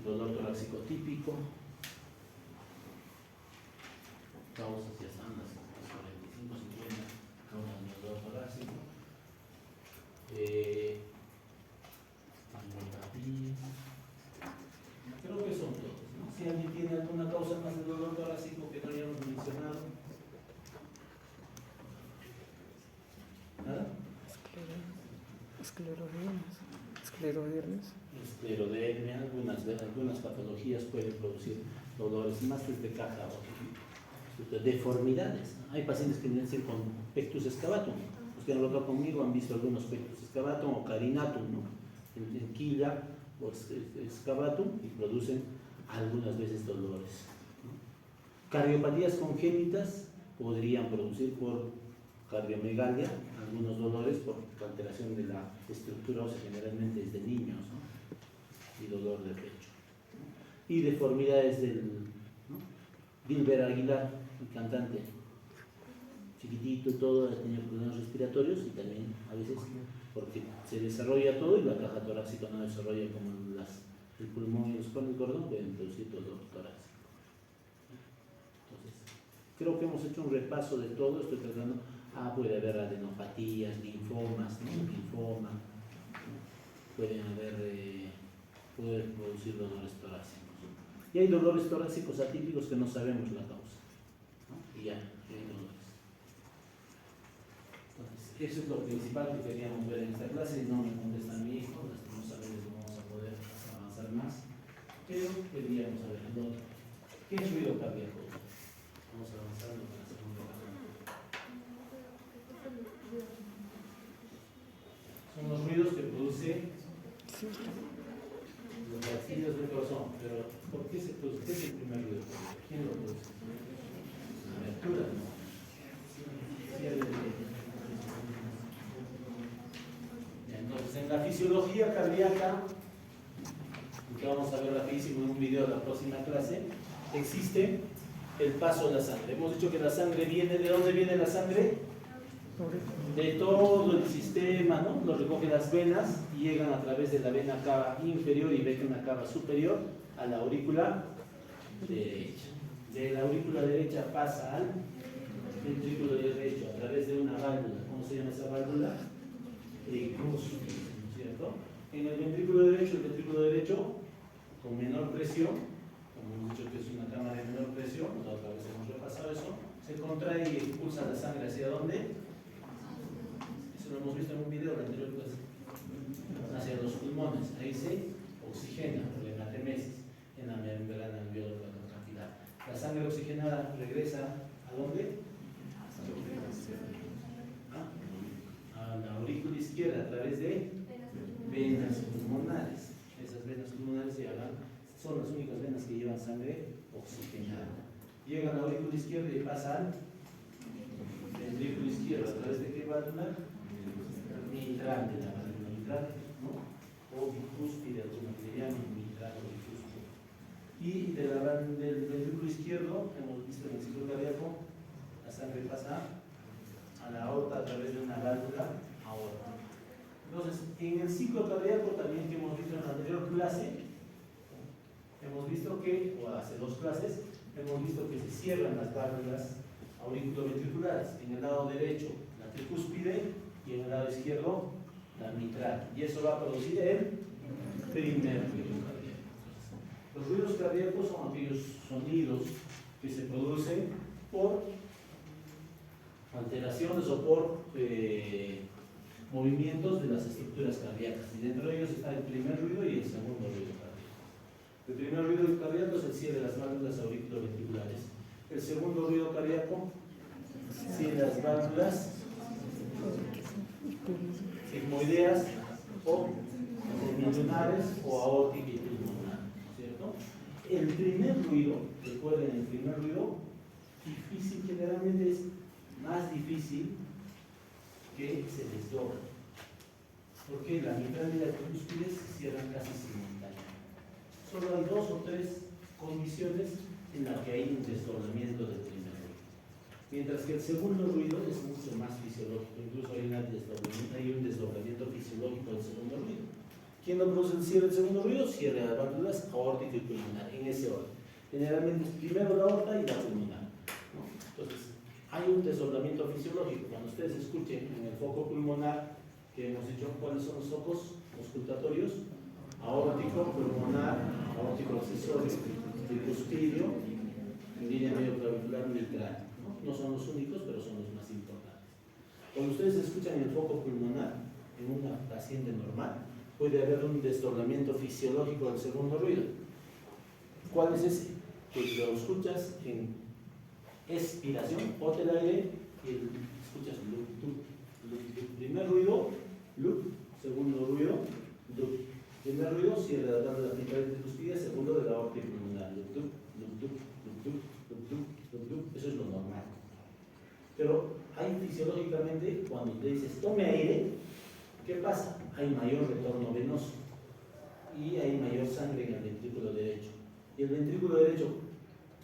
dolor torácico típico, causas ya están las 45, 50 causas de dolor torácico, angiopatías, creo que son todos, ¿no? Si alguien tiene alguna causa más de dolor torácico que no hayamos mencionado. ¿Nada? Esclerodermia, algunas patologías pueden producir dolores más desde caja abajo. Deformidades. Hay pacientes que nacen con pectus excavatum. que han rotado conmigo han visto algunos pectus excavatum o carinatum, ¿no? En quilla o excavatum y producen algunas veces dolores, ¿no? Cardiopatías congénitas podrían producir por cardiomegalia algunos dolores por alteración de la estructura ósea, generalmente es de niños, ¿no? Y dolor de pecho, ¿no? Y deformidades del, ¿no? Dilber Aguilar, el cantante, chiquitito, todo, ha tenido problemas respiratorios y también a veces porque se desarrolla todo y la caja torácica no desarrolla como el pulmón y los cuernos del cordón, pueden producir dolor torácico. Entonces, creo que hemos hecho un repaso de todo. Estoy tratando, puede haber adenopatías, linfomas, ¿no? Linfoma, ¿no? Pueden haber, puede producir dolores torácicos. Y hay dolores torácicos atípicos que no sabemos la causa, ¿no? Y ya, hay dolores. Entonces, eso es lo principal que queríamos ver en esta clase. No me contesta mi hijo, lastimosamente no vamos a poder avanzar más, pero queríamos saber el otro. ¿Qué es ruido cardíaco? Vamos avanzando para la segunda razón. Son los ruidos que produce los latidos del corazón. Pero, ¿por qué se produce? ¿Qué es el primer ruido? ¿Quién lo produce? La abertura, ¿no? Entonces, en la fisiología cardíaca, que vamos a ver rapidísimo en un video de la próxima clase, existe el paso de la sangre. Hemos dicho que la sangre viene, ¿de dónde viene la sangre? De todo el sistema, ¿no? Lo recogen las venas y llegan a través de la vena cava inferior y vena cava superior a la aurícula derecha. De la aurícula derecha pasa al ventrículo derecho a través de una válvula. ¿Cómo se llama esa válvula? Tricúspide, ¿no es cierto? En el ventrículo derecho, con menor presión, como hemos dicho que es una cámara de menor presión, la otra vez hemos repasado eso, se contrae y expulsa la sangre ¿hacia dónde? Eso lo hemos visto en un video en la anterior clase. Hacia los pulmones, ahí se oxigena por la hematemesis en la membrana alveolar capilar. La sangre oxigenada regresa ¿a dónde? A la aurícula izquierda a través de venas pulmonares. Esas venas pulmonares son las únicas venas que llevan sangre oxigenada. Llega a la aurícula izquierda y pasa al ventrículo izquierdo. ¿A través de qué válvula? Mitral, de la válvula mitral, ¿no? O bicúspide, algunos le llaman mitral o bicúspide. Y del ventrículo izquierdo, hemos visto en el ciclo cardíaco, la sangre pasa a la aorta a través de una válvula aorta. Entonces, en el ciclo cardíaco también que hemos visto en la anterior clase, hemos visto que, o hace dos clases, hemos visto que se cierran las válvulas auriculoventriculares. En el lado derecho, la tricúspide, y en el lado izquierdo, la mitral. Y eso va a producir el primer ruido cardíaco. Los ruidos cardíacos son aquellos sonidos que se producen por alteraciones o por movimientos de las estructuras cardíacas. Y dentro de ellos está el primer ruido y el segundo ruido cardíaco. El primer ruido cardíaco es el cierre de las válvulas auriculoventriculares. El segundo ruido cardíaco, cierre las válvulas sigmoideas o pulmonares o aórtica y pulmonar, ¿cierto? El primer ruido, recuerden, el primer ruido difícil, generalmente es más difícil que se desdobla, porque la mitad de las tricúspides se cierran casi simultáneamente. Solo hay dos o tres condiciones en las que hay un desdoblamiento del primer ruido, mientras que el segundo ruido es mucho más fisiológico. Incluso hay un desdoblamiento fisiológico del segundo ruido. ¿Quién lo produce el cierre del segundo ruido? Cierre de las válvulas aórtica y pulmonar, en ese orden. Generalmente es primero la aorta y la pulmonar, ¿no? Entonces, hay un desdoblamiento fisiológico. Cuando ustedes escuchen en el foco pulmonar, que hemos dicho cuáles son los focos auscultatorios: aórtico, pulmonar, aórtico accesorio, tricuspidio, en línea medio clavicular mitral. No son los únicos, pero son los más importantes. Cuando ustedes escuchan en el foco pulmonar, en una paciente normal, puede haber un desdoblamiento fisiológico del segundo ruido. ¿Cuál es ese? Que lo escuchas en expiración, bote el aire y escuchas primer ruido, loop. Segundo ruido, loop. Primer ruido, cierre la banda de la principal de cuspide. Segundo, de la aorta pulmonar. Loop, loop, loop, loop, loop, loop, loop, loop, loop. Eso es lo normal. Pero hay fisiológicamente, cuando te dices tome aire, ¿qué pasa? Hay mayor retorno venoso y hay mayor sangre en el ventrículo derecho. Y el ventrículo derecho,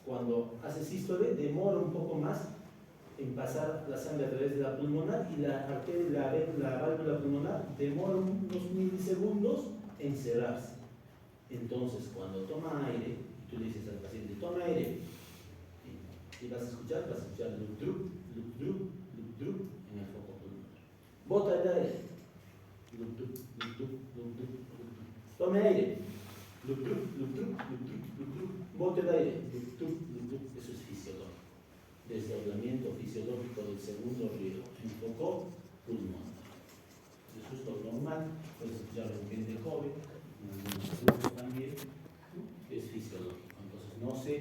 cuando hace sístole, demora un poco más en pasar la sangre a través de la pulmonar, y la arteria, la válvula pulmonar demora unos milisegundos en cerrarse. Entonces, cuando toma aire, y tú le dices al paciente, toma aire, y vas a escuchar loop drup, loop drup, loop drup en el foco pulmonar. Bota el aire, loop drup, loop drup, loop drup, loop drup. Tome aire, loop drup, loop drup, loop drup, loop drup. Bote el aire, loop drup, loop drup. Eso es fisiológico. Desdoblamiento fisiológico del segundo ruido en foco pulmonar. Eso es lo normal. Puedes escucharlo en gente joven, en algunos grupos también, que es fisiológico. Entonces, no se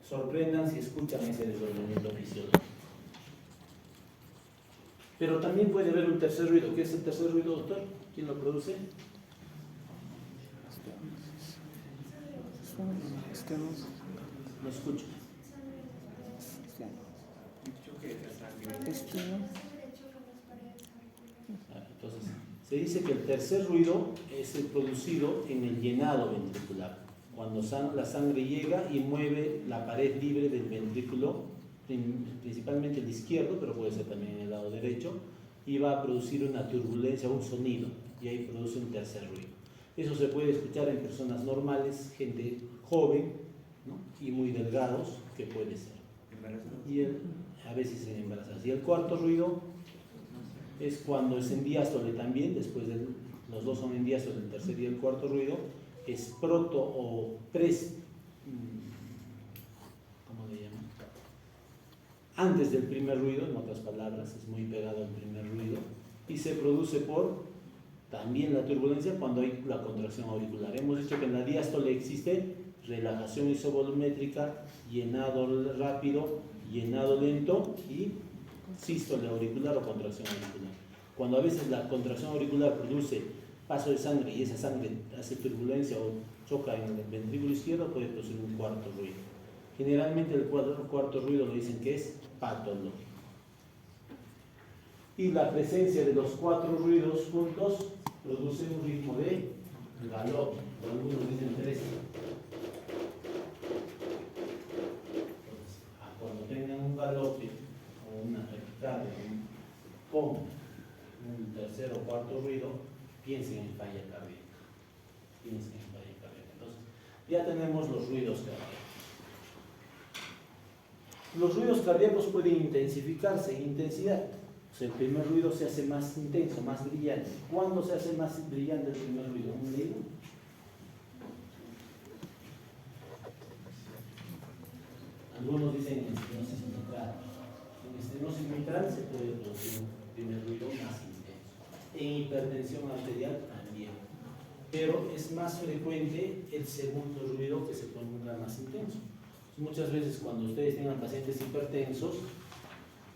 sorprendan si escuchan ese desdoblamiento fisiológico. Pero también puede haber un tercer ruido. ¿Qué es el tercer ruido, doctor? ¿Quién lo produce? No escucho. Entonces, se dice que el tercer ruido es el producido en el llenado ventricular, cuando la sangre llega y mueve la pared libre del ventrículo, principalmente el izquierdo, pero puede ser también en el lado derecho, y va a producir una turbulencia, un sonido, y ahí produce un tercer ruido. Eso se puede escuchar en personas normales, gente joven, ¿no? Y muy delgados, que puede ser. Y a veces en embarazadas. Y el cuarto ruido es cuando es en diástole también, después de los dos son en diástole, el tercer y el cuarto ruido, es proto o ¿cómo le llaman? Antes del primer ruido, en otras palabras, es muy pegado al primer ruido, y se produce por también la turbulencia cuando hay la contracción auricular. Hemos dicho que en la diástole existe relajación isovolumétrica, llenado rápido, llenado lento y sístole auricular o contracción auricular. Cuando a veces la contracción auricular produce paso de sangre y esa sangre hace turbulencia o choca en el ventrículo izquierdo, puede producir un cuarto ruido. Generalmente el cuarto ruido lo dicen que es patológico. Y la presencia de los cuatro ruidos juntos produce un ritmo de galope, algunos dicen 3. Cuando tengan un galope o una taquicardia con un tercer o cuarto ruido, piensen en falla cardíaca. Entonces, ya tenemos los ruidos cardíacos. Los ruidos cardíacos pueden intensificarse en intensidad. O sea, el primer ruido se hace más intenso, más brillante. ¿Cuándo se hace más brillante el primer ruido? ¿Un leído? Algunos dicen en estenosis mitral. En estenosis mitral se puede producir un primer ruido más intenso. En hipertensión arterial también. Pero es más frecuente el segundo ruido que se ponga más intenso. Muchas veces cuando ustedes tengan pacientes hipertensos,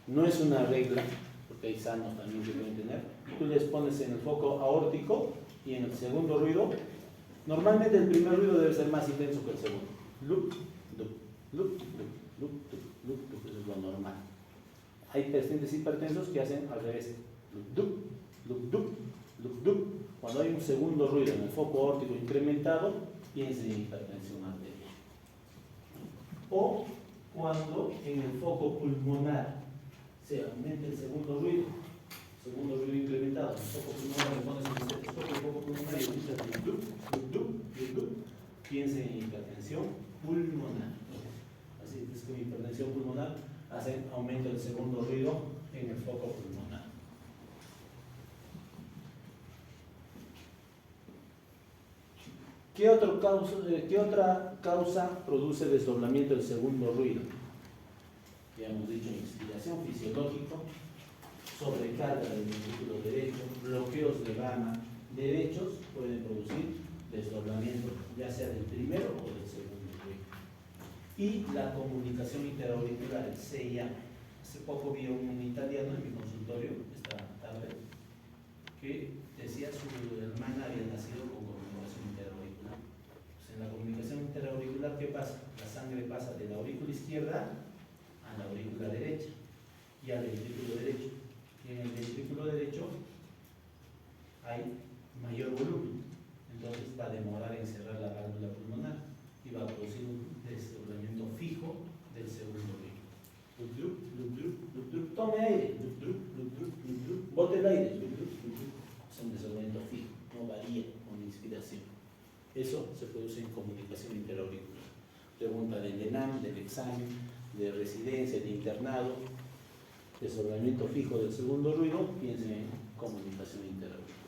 no es una regla, porque hay sanos también que pueden tener, tú les pones en el foco aórtico y en el segundo ruido, normalmente el primer ruido debe ser más intenso que el segundo. Loop, loop, loop, loop, loop, loop, eso es lo normal. Hay pacientes hipertensos que hacen al revés. Loop, loop, loop, loop, loop. Cuando hay un segundo ruido en el foco aórtico incrementado, piensen en hipertensión arterial. O cuando en el foco pulmonar se aumenta el segundo ruido incrementado, el foco pulmonar, le pones el foco pulmonar y escuchas loop, loop, loop, loop, piensen en hipertensión pulmonar. Así es que en hipertensión pulmonar hacen aumento del segundo ruido en el foco pulmonar. ¿Qué otra causa produce desdoblamiento del segundo ruido? Ya hemos dicho, inspiración fisiológico, sobrecarga del ventrículo derecho, bloqueos de gama derechos pueden producir desdoblamiento, ya sea del primero o del segundo ruido. Y la comunicación interauricular, el CIA, Hace poco vi a un italiano en mi consultorio, esta tarde, que decía su hermana había nacido con comunicación interauricular. Pues en la comunicación interauricular, ¿qué pasa? La sangre pasa de la aurícula izquierda a la aurícula derecha y al ventrículo derecho. Y en el ventrículo derecho hay mayor volumen, entonces va a demorar en cerrar la válvula pulmonar y va a producir un desdoblamiento fijo del segundo ritmo. Tome aire, bote el aire, es un desdoblamiento fijo, no varía con inspiración. Eso se produce en comunicación interauricular. Pregunta del ENAM, del examen, de residencia, de internado, desdoblamiento fijo del segundo ruido, piensen en comunicación interauricular.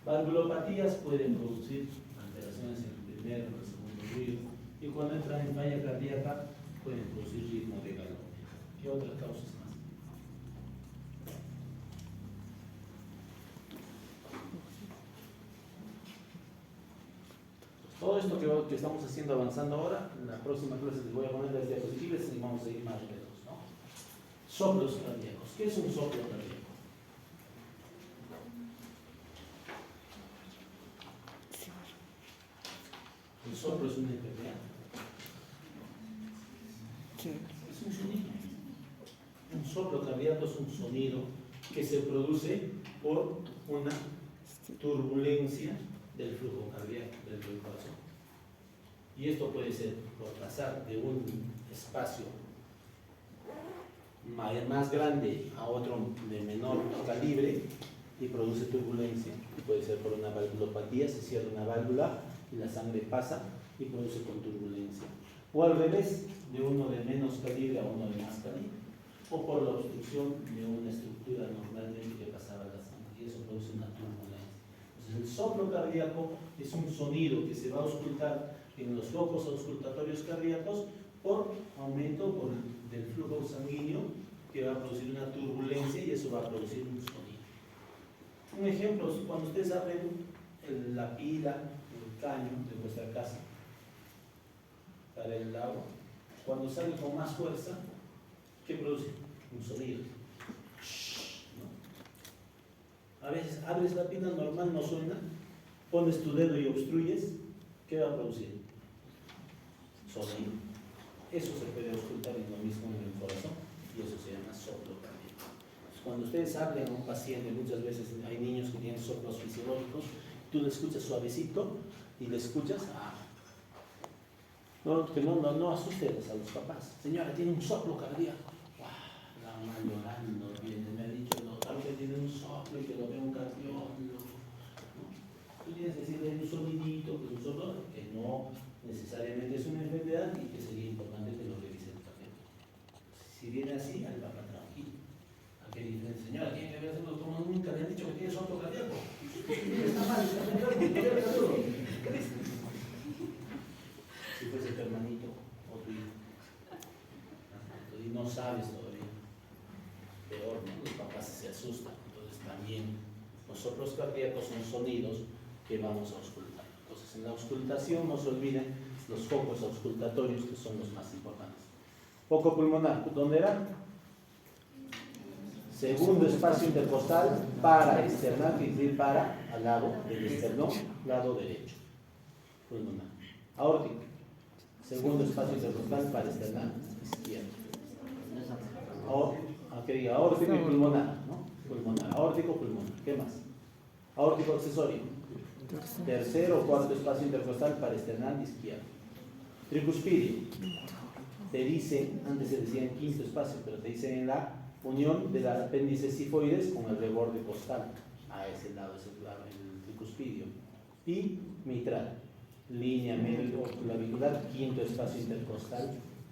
Valvulopatías pueden producir alteraciones en el primer o el segundo ruido y cuando entran en falla cardíaca pueden producir ritmo de galope. ¿Qué otras causas más? Todo esto que estamos haciendo avanzando ahora, en la próxima clase les voy a poner las diapositivas y vamos a ir más lejos, ¿no? Soplos cardíacos. ¿Qué es un soplo cardíaco? El soplo es una enfermedad. Es un sonido. Un soplo cardíaco es un sonido que se produce por una turbulencia del flujo cardíaco, del corazón. Y esto puede ser por pasar de un espacio más grande a otro de menor calibre y produce turbulencia. Puede ser por una valvulopatía, se cierra una válvula y la sangre pasa y produce con turbulencia. O al revés, de uno de menos calibre a uno de más calibre. O por la obstrucción de una estructura normalmente que pasaba la sangre y eso produce una turbulencia. Entonces el soplo cardíaco es un sonido que se va a auscultar en los focos auscultatorios cardíacos por aumento del flujo sanguíneo que va a producir una turbulencia y eso va a producir un sonido. Un ejemplo, cuando ustedes abren la pila, el caño de vuestra casa para el agua, cuando sale con más fuerza, ¿qué produce? Un sonido. ¿No? A veces abres la pila normal, no suena, pones tu dedo y obstruyes, ¿qué va a producir? Sonido. Eso se puede auscultar en lo mismo en el corazón y eso se llama soplo cardíaco. Cuando ustedes hablan a un paciente, muchas veces hay niños que tienen soplos fisiológicos, tú le escuchas suavecito y le escuchas, no asustes a los papás. Señora, tiene un soplo cardíaco. La mamá llorando, me ha dicho el doctor que tiene un soplo y que lo ve un cardiólogo. ¿No? Tú tienes que decirle un sonidito, que es un soplo, que no necesariamente es una enfermedad y que sería importante que lo revise el cardiólogo. Si viene así, al papá tranquilo. ¿Qué dice? Señora, tiene que ver el doctor, nunca le han dicho que tiene soplo cardíaco. Está mal, está enfermo, ¿qué dice? Si fuese tu hermanito o tu hijo. Y no sabes todavía. Peor, ¿no? Los papás se asustan. Entonces también los soplos cardíacos son sonidos que vamos a auscultar. Entonces en la auscultación no se olviden los focos auscultatorios que son los más importantes. Foco pulmonar, ¿dónde era? Segundo espacio intercostal para external, que decir para al lado del esternón, lado derecho. Pulmonar. Aórtico. Segundo espacio intercostal para external, izquierdo. Aórtico y pulmonar, ¿no? Pulmonar. Aórtico, pulmonar. ¿Qué más? Aórtico accesorio. Tercero o cuarto espacio intercostal para external, izquierdo. Tricuspidio. Te dice, antes se decía en quinto espacio, pero te dice en la unión del apéndice sifoides con el reborde costal. A ese lado es el tricuspidio. Y mitral. Línea medio clavicular, quinto espacio intercostal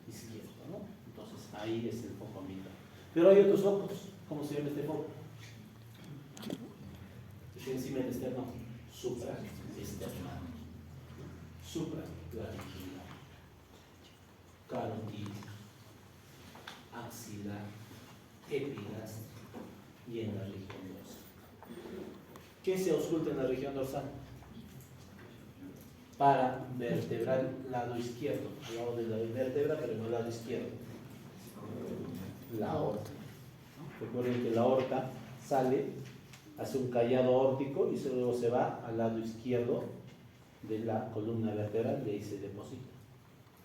izquierdo, ¿no? Entonces ahí es el foco mitral. Pero hay otros focos. ¿Cómo se llama este foco? Está encima del esternón. Supraesternal. Supraclavicular. Carotídeo. Axilar. Epigástrico. Y en la región dorsal. ¿Qué se ausculta en la región dorsal? para vertebrar el lado izquierdo, al lado de la vértebra, pero en el lado izquierdo. La aorta. Recuerden que la aorta sale, hace un callado aórtico y luego se va al lado izquierdo de la columna vertebral y ahí se deposita.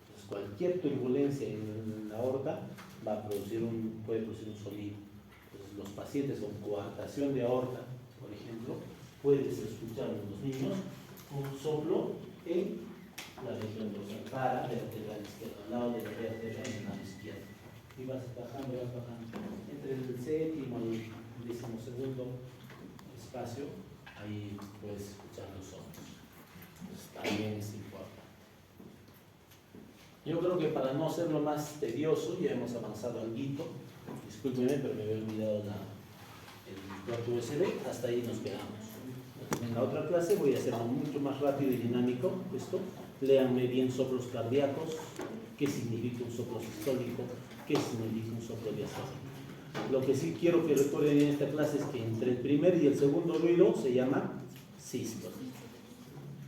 Entonces, cualquier turbulencia en la aorta va a puede producir un sonido. Entonces, los pacientes con coartación de aorta, por ejemplo, puedes escuchar en los niños un soplo en la región dorsal para vertebral izquierda, al lado de la vértebra en el lado izquierdo. Y vas bajando. Entre el séptimo y el 12º espacio, ahí puedes escuchar los soplos. Entonces, también es importante. Yo creo que para no hacerlo más tedioso, ya hemos avanzado algo. Discúlpenme, pero me había olvidado el puerto USB. Hasta ahí nos quedamos. En la otra clase voy a hacerlo mucho más rápido y dinámico. Esto, léanme bien soplos cardíacos, qué significa un soplo sistólico, qué significa un soplo diastólico. Lo que sí quiero que recuerden en esta clase es que entre el primer y el segundo ruido se llama sístole.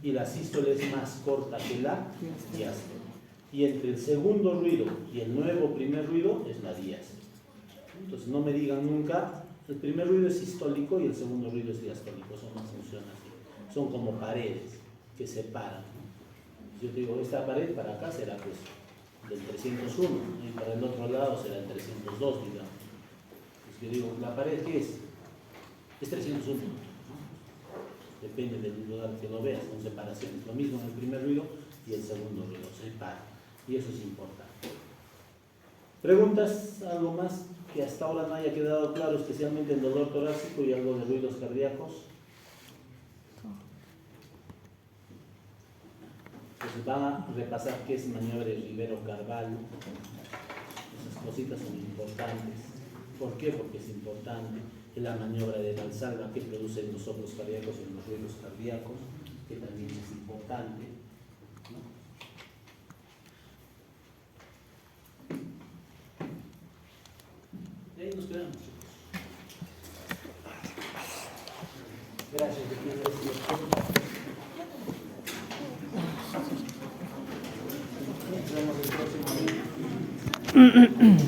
Y la sístole es más corta que la diástole. Y entre el segundo ruido y el nuevo primer ruido es la diástole. Entonces no me digan nunca, el primer ruido es sistólico y el segundo ruido es diastólico. Eso no funciona así. Son como paredes que separan. Yo te digo, esta pared para acá será pues del 301 y para el otro lado será el 302, digamos. Entonces yo digo, ¿la pared qué es? Es 301. Depende del lugar que lo veas, son separaciones. Lo mismo en el primer ruido y el segundo ruido, se separa. Y eso es importante. ¿Preguntas? ¿Algo más que hasta ahora no haya quedado claro, especialmente el dolor torácico y algo de ruidos cardíacos? Entonces van a repasar qué es maniobra de Rivero-Carvalho. Esas cositas son importantes. ¿Por qué? Porque es importante. Es la maniobra de Valsalva que produce los soplos cardíacos y los ruidos cardíacos, que también es importante. Y ahí nos quedamos, chicos. Gracias. Nos vemos el próximo día.